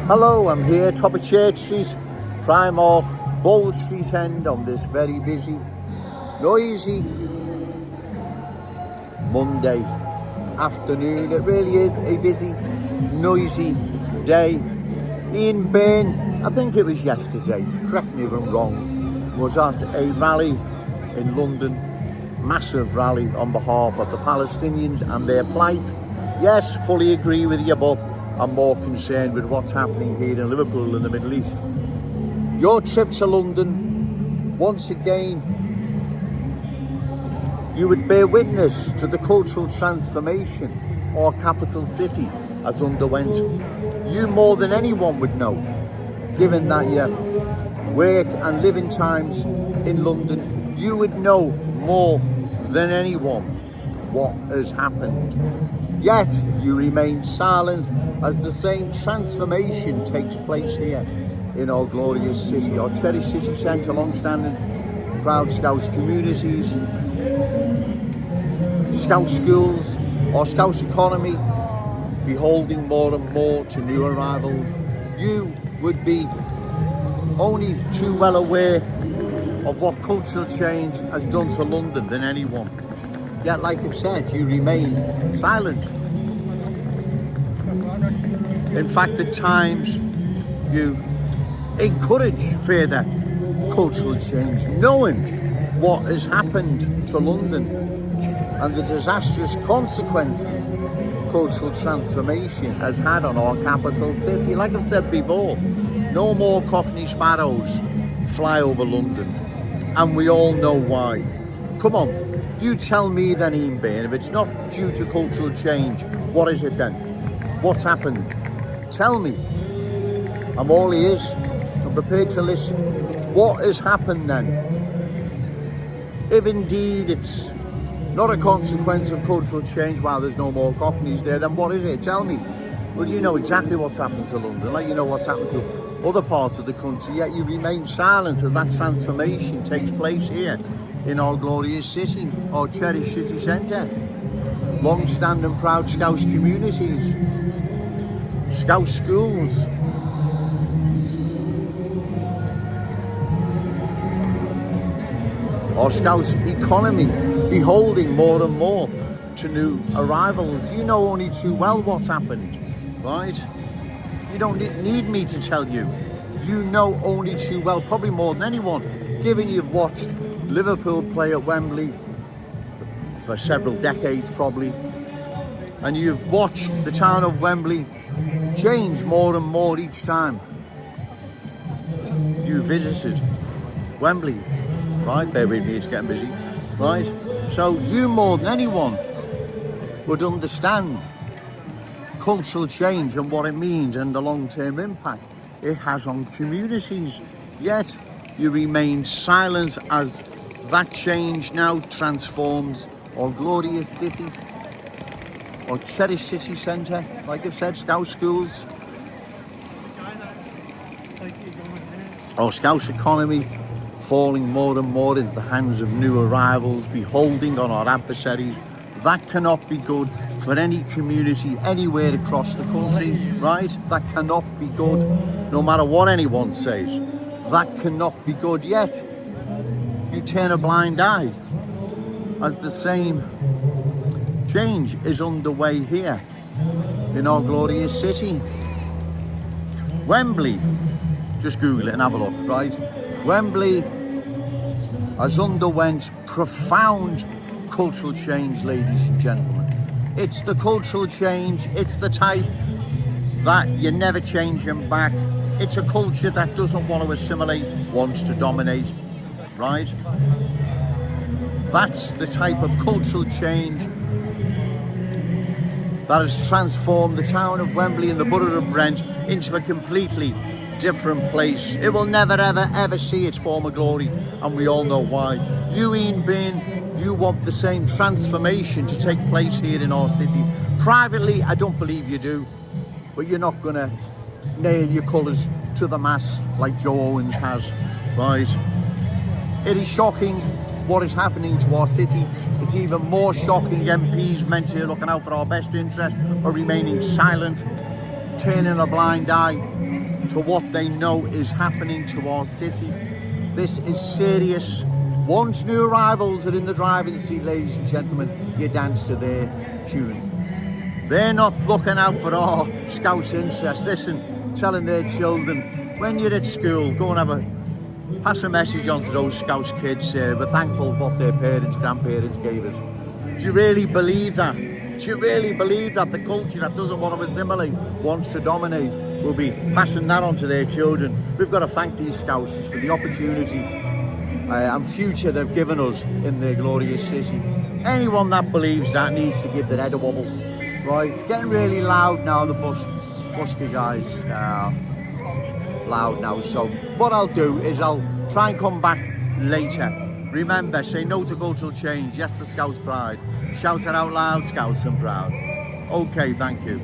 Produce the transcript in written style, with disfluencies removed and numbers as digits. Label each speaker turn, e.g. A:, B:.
A: Hello, I'm here, top of Church Street, Primark, Bold Street end on this very busy, noisy Monday afternoon. It really is a busy, noisy day. Ian Bain, I think it was yesterday, correct me if I'm wrong, was at a rally in London, massive rally on behalf of the Palestinians and their plight. Yes, fully agree with you, but I'm more concerned with what's happening here in Liverpool and the Middle East. Your trip to London, once again, you would bear witness to the cultural transformation our capital city has underwent. You more than anyone would know, given that you work and live in times in London, you would know more than anyone what has happened. Yet you remain silent as the same transformation takes place here in our glorious city, our cherished city centre, long-standing proud Scouse communities, Scouse schools, our Scouse economy, beholding more and more to new arrivals. You would be only too well aware of what cultural change has done to London than anyone. Yet, like I've said, you remain silent. In fact, at times, you encourage further cultural change, knowing what has happened to London and the disastrous consequences cultural transformation has had on our capital city. Like I've said before, no more Cockney sparrows fly over London, and we all know why. Come on. You tell me then, Ian Bain, if it's not due to cultural change, what is it then? What's happened? Tell me. I'm all ears. I'm prepared to listen. What has happened then? If indeed it's not a consequence of cultural change while there's no more Cockneys there, then what is it? Tell me. Well, you know exactly what's happened to London, like you know what's happened to other parts of the country, yet you remain silent as that transformation takes place here in our glorious city, our cherished city centre. Long-standing proud Scouse communities, Scouse schools, our Scouse economy, beholding more and more to new arrivals. You know only too well what's happened, right? You don't need me to tell you. You know only too well, probably more than anyone, given you've watched Liverpool play at Wembley for several decades probably, and you've watched the town of Wembley change more and more each time you visited Wembley, right? Bear with me, it's getting busy, right? So you more than anyone would understand cultural change and what it means and the long-term impact it has on communities. Yet you remain silent as that change now transforms our glorious city, our cherished city centre, like I've said, Scouse schools, our Scouse economy falling more and more into the hands of new arrivals, beholding on our adversaries. That cannot be good for any community anywhere across the country, right? That cannot be good, no matter what anyone says. That cannot be good. Yet you turn a blind eye as the same change is underway here in our glorious city. Wembley, just Google it and have a look, right? Wembley has underwent profound cultural change, ladies and gentlemen. It's the cultural change, it's the type that you never change them back. It's a culture that doesn't want to assimilate, wants to dominate, right? That's the type of cultural change that has transformed the town of Wembley and the borough of Brent into a completely different place. It will never, ever, ever see its former glory, and we all know why. You, Ian Bain, you want the same transformation to take place here in our city. Privately, I don't believe you do, but you're not going to nail your colours to the mast like Joe Owens has, right? It is shocking what is happening to our city. It's even more shocking MPs meant to be looking out for our best interest are remaining silent, turning a blind eye to what they know is happening to our city. This is serious. Once new arrivals are in the driving seat, ladies and gentlemen, you dance to their tune. They're not looking out for our Scouse interest. Listen, telling their children, when you're at school, go and pass a message on to those Scouse kids. We're thankful for what their parents, grandparents gave us. Do you really believe that? Do you really believe that the culture that doesn't want to assimilate, wants to dominate, will be passing that on to their children? We've got to thank these Scousers for the opportunity and future they've given us in their glorious city. Anyone that believes that needs to give their head a wobble. Right, it's getting really loud now, the busky guys. Loud now, so what I'll do is I'll try and come back later. Remember, say no to cultural change, yes to Scouse pride. Shout it out loud, Scouse and proud. Okay, thank you.